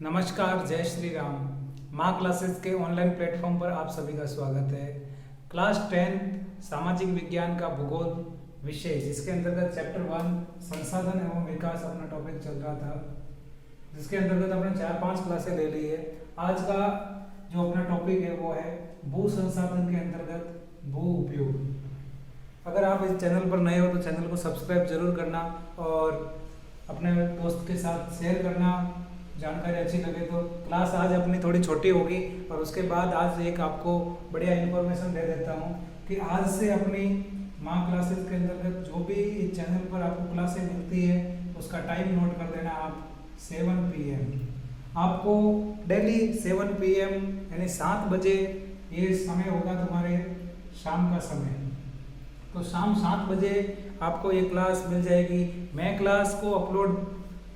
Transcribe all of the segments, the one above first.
नमस्कार, जय श्री राम। माँ क्लासेस के ऑनलाइन प्लेटफॉर्म पर आप सभी का स्वागत है। क्लास 10 सामाजिक विज्ञान का भूगोल विषय जिसके अंतर्गत चैप्टर 1 संसाधन एवं विकास अपना टॉपिक चल रहा था, जिसके अंतर्गत हमने 4-5 क्लासें ले ली है। आज का जो अपना टॉपिक है वो है भू संसाधन के अंतर्गत भू उपयोग। अगर आप इस चैनल पर नए हो तो चैनल को सब्सक्राइब जरूर करना और अपने दोस्त के साथ शेयर करना। जानकारी अच्छी लगे तो क्लास आज अपनी थोड़ी छोटी होगी और उसके बाद आज एक आपको बढ़िया इन्फॉर्मेशन दे देता हूँ कि आज से अपनी माँ क्लासेस के अंतर्गत जो भी इस चैनल पर आपको क्लासें मिलती है उसका टाइम नोट कर देना आप 7 PM। आपको डेली 7 PM यानी 7 बजे ये समय होगा तुम्हारे शाम का समय। तो शाम 7 बजे आपको ये क्लास मिल जाएगी। मैं क्लास को अपलोड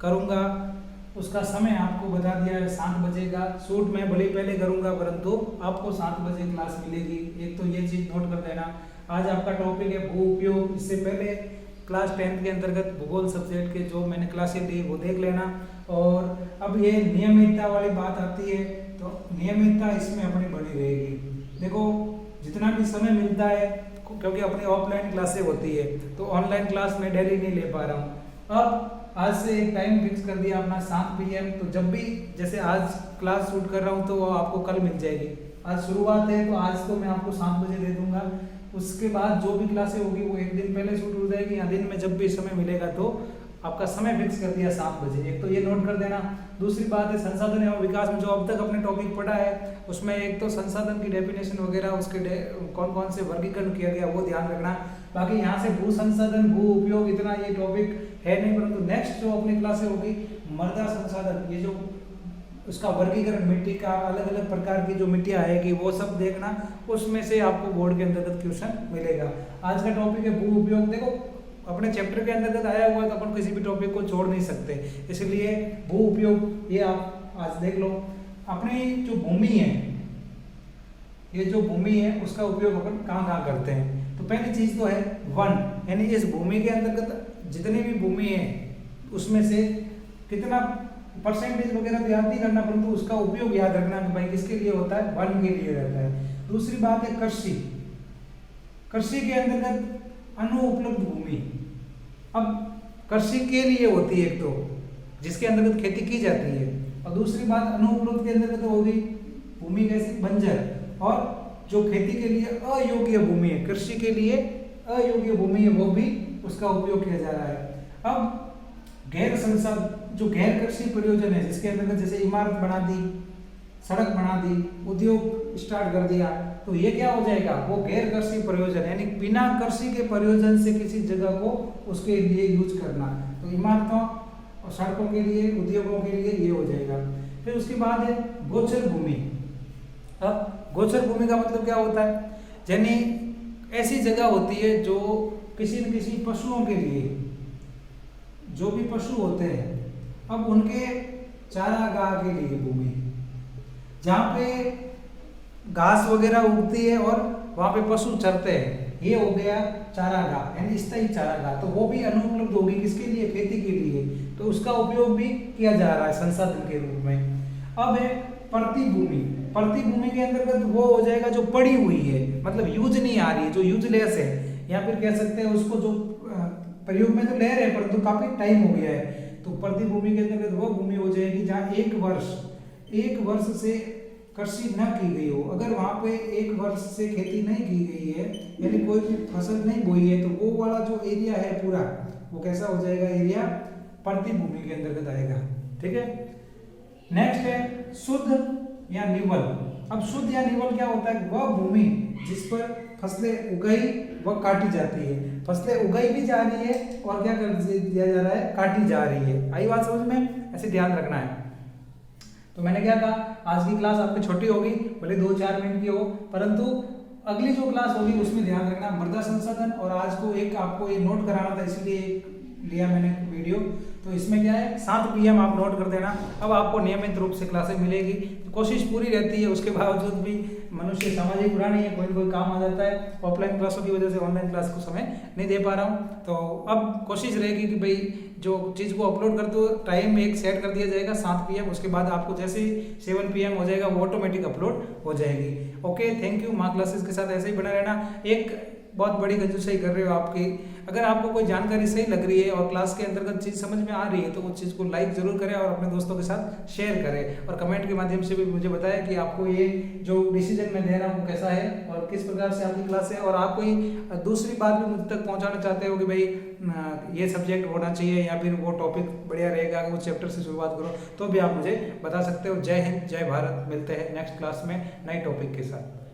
करूँगा, उसका समय आपको बता दिया है 7 बजे का। शूट मैं भले पहले करूंगा परंतु आपको 7 बजे क्लास मिलेगी। एक तो ये चीज़ नोट कर देना। आज आपका टॉपिक है भू उपयोग। इससे पहले क्लास 10 के अंतर्गत भूगोल सब्जेक्ट के जो मैंने क्लासें दी वो देख लेना। और अब ये नियमितता वाली बात आती है तो नियमितता इसमें अपनी बनी रहेगी। देखो जितना भी समय मिलता है, क्योंकि अपनी ऑफलाइन क्लासें होती है तो ऑनलाइन क्लास मैं डेली नहीं ले पा रहा हूँ। अब आज से एक टाइम फिक्स कर दिया अपना 7 PM। तो जब भी जैसे आज क्लास शूट कर रहा हूँ तो वो आपको कल मिल जाएगी। आज शुरुआत है तो आज तो मैं आपको 7 बजे दे दूंगा। उसके बाद जो भी क्लासें होगी वो एक दिन पहले शूट हो जाएगी या दिन में जब भी समय मिलेगा। तो आपका समय फिक्स कर दिया 7 बजे। एक तो ये नोट कर देना। दूसरी बात है संसाधन एवं विकास में जो अब तक अपने टॉपिक पढ़ा है उसमें एक तो संसाधन की डेफिनेशन वगैरह, उसके कौन कौन से वर्गीकरण किया गया वो ध्यान रखना। बाकी यहाँ से भू संसाधन भू उपयोग इतना ये टॉपिक है नहीं, परंतु नेक्स्ट जो अपनी क्लासें होगी मृदा संसाधन, ये जो उसका वर्गीकरण, मिट्टी का अलग अलग प्रकार की जो मिट्टियाँ आएगी वो सब देखना। उसमें से आपको बोर्ड के अंतर्गत क्वेश्चन मिलेगा। आज का टॉपिक है भू उपयोग। देखो अपने चैप्टर के अंतर्गत आया हुआ है तो अपन किसी भी टॉपिक को छोड़ नहीं सकते, इसलिए भू उपयोग ये आप आज देख लो। अपनी जो भूमि है, ये जो भूमि है उसका उपयोग अपन कहाँ करते हैं। तो पहली चीज तो है वन, यानी इस भूमि के अंतर्गत जितनी भी भूमि है उसमें से कितना परसेंटेज वगैरह तो याद नहीं करना, परंतु उसका उपयोग याद रखना कि भाई किसके लिए होता है, वन के लिए रहता है। दूसरी बात है कृषि। कृषि के अंतर्गत अनुपलब्ध भूमि। अब कृषि के लिए होती है एक तो जिसके अंतर्गत खेती की जाती है, और दूसरी बात अनुपलब्ध के अंतर्गत होगी भूमि कैसी, बंजर, और जो खेती के लिए अयोग्य भूमि है, कृषि के लिए अयोग्य भूमि है, वो भी उसका उपयोग किया जा रहा है। अब गैर संसाधन जो गैर कृषि प्रयोजन है जिसके अंतर्गत जैसे इमारत बना दी, सड़क बना दी, उद्योग स्टार्ट कर दिया, तो ये क्या हो जाएगा, वो गैर कृषि प्रयोजन, यानी बिना कृषि के प्रयोजन से किसी जगह को उसके लिए यूज करना। तो इमारतों और सड़कों के लिए, उद्योगों के लिए ये हो जाएगा। फिर उसके बाद है गोचर भूमि। अब गोचर भूमि का मतलब क्या होता है, यानी ऐसी जगह होती है जो किसी न किसी पशुओं के लिए, जो भी पशु होते हैं अब उनके चारागाह के लिए भूमि, जहाँ पे घास वगैरह उगती है और वहाँ पे पशु चरते हैं, ये हो गया चारागाह, यानी स्थायी चारागाह। तो वो भी अनुपलब्ध होगी किसके लिए, खेती के लिए, तो उसका उपयोग भी किया जा रहा है संसाधन के रूप में। अब है प्रतिभूमि। प्रतिभूमि के अंतर्गत वो हो जाएगा जो पड़ी हुई है, मतलब यूज नहीं आ रही है, जो यूजलेस है, या फिर कह सकते हैं उसको जो प्रयोग में तो ले रहे हैं परंतु काफी टाइम हो गया है। तो प्रतिभूमि के अंतर्गत वो भूमि हो जाएगी जहाँ एक वर्ष से कृषि न की गई हो। अगर वहां पे 1 वर्ष से खेती नहीं की गई है, यानी कोई भी फसल नहीं बोई है, तो वो वाला जो एरिया है पूरा वो कैसा हो जाएगा, एरिया प्रतिभूमि के अंतर्गत आएगा। ठीक है। नेक्स्ट है शुद्ध या निवल। अब शुद्ध या निवल क्या होता है, वह भूमि जिस पर फसलें उगाई व काटी जाती है। फसलें उगाई भी जा रही है और क्या कर दिया जा रहा है, काटी जा रही है। आई बात समझ में, ऐसे ध्यान रखना है। तो मैंने क्या कहा, आज की क्लास आपकी छोटी होगी, भले 2-4 मिनट की हो, परंतु अगली जो क्लास होगी उसमें ध्यान रखना मृदा संसाधन। और आज को एक आपको ये नोट कराना था, इसलिए लिया मैंने वीडियो। तो इसमें क्या है 7 PM आप नोट कर देना। अब आपको नियमित रूप से क्लासेस मिलेगी, कोशिश पूरी रहती है, उसके बावजूद भी मनुष्य सामाजिक प्राणी है, कोई न कोई काम आ जाता है। ऑफलाइन क्लासों की वजह से ऑनलाइन क्लास को समय नहीं दे पा रहा हूँ, तो अब कोशिश रहेगी कि भाई जो चीज़ को अपलोड कर दो, टाइम एक सेट कर दिया जाएगा 7 PM, उसके बाद आपको जैसे ही 7 PM हो जाएगा वो ऑटोमेटिक अपलोड हो जाएगी। Okay, thank you. माँ क्लासेस के साथ ऐसे ही बना रहना। एक बहुत बड़ी कंजूसाई कर रहे हो आपकी, अगर आपको कोई जानकारी सही लग रही है और क्लास के अंतर्गत चीज़ समझ में आ रही है तो उस चीज़ को लाइक जरूर करें और अपने दोस्तों के साथ शेयर करें, और कमेंट के माध्यम से भी मुझे बताएं कि आपको ये जो डिसीजन मैं दे रहा हूँ कैसा है और किस प्रकार से आपकी क्लास है, और आप कोई दूसरी बात भी मुझ तक पहुँचाना चाहते हो कि भाई ये सब्जेक्ट होना चाहिए या फिर वो टॉपिक बढ़िया रहेगा, उस चैप्टर से शुरुआत करो, तो भी आप मुझे बता सकते हो। जय हिंद, जय भारत। मिलते हैं नेक्स्ट क्लास में नए टॉपिक के साथ।